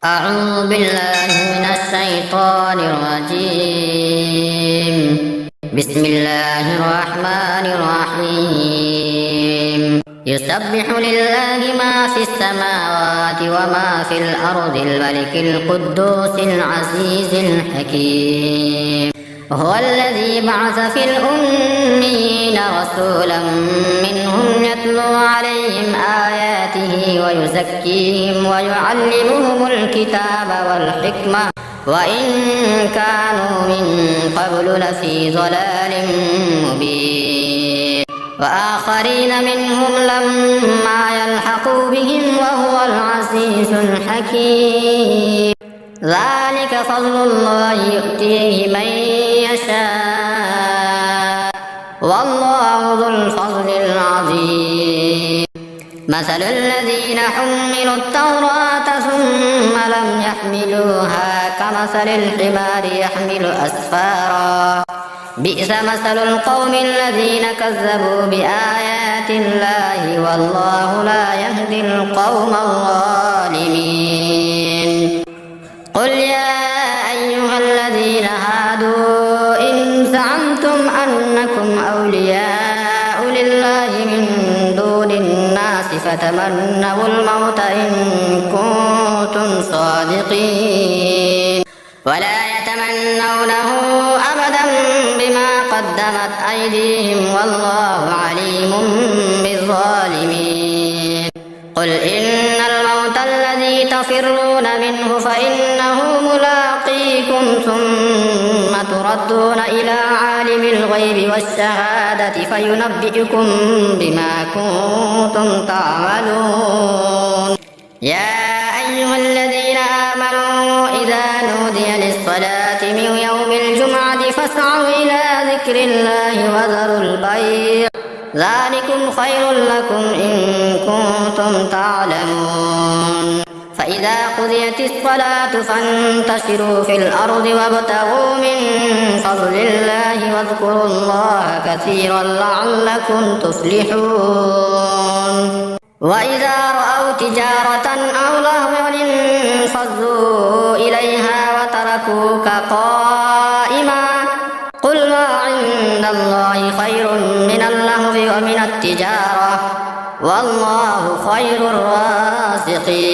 أعوذ بالله من الشيطان الرجيم. بسم الله الرحمن الرحيم. يسبح لله ما في السماوات وما في الأرض الملك القدوس العزيز الحكيم. هو الذي بعث في الأميين رسولا منهم يتلو عليهم آياته ويزكيهم ويعلمهم الكتاب والحكمة وإن كانوا من قبل لفي ضلال مبين. وآخرين منهم لما يلحقوا بهم وهو العزيز الحكيم. ذلك فضل الله يؤتيه من يشاء والله ذو الفضل العظيم. مثل الذين حملوا التوراة ثم لم يحملوها كمثل الحمار يحمل أسفارا بئس مثل القوم الذين كذبوا بآيات الله والله لا يهدي القوم الظالمين. قل يا أيها الذين هادوا إن زعمتم أنكم أولياء لله من دون الناس فتمنوا الموت إن كنتم صادقين ولا يتمنونه أبدا بما قدمت أيديهم والله عليم بالظالمين. قل إن الموت الذي تفرون منه فإنه ملاقيكم ثم تردون إلى عالم الغيب والشهادة فينبئكم بما كنتم تعملون. يا أيها الذين آمنوا إذا نودي للصلاة من يوم الجمعة فاسعوا إلى ذكر الله وذروا البيع ذلكم خير لكم إن كنتم تعلمون. فإذا قضيت الصلاة فانتشروا في الأرض وابتغوا من فضل الله واذكروا الله كثيرا لعلكم تفلحون. وإذا رأوا تجارة أو لهوا انفضوا إليها وتركوك قائما قل ما عند الله خير من اللهو ومن التجارة والله خير الرازقين.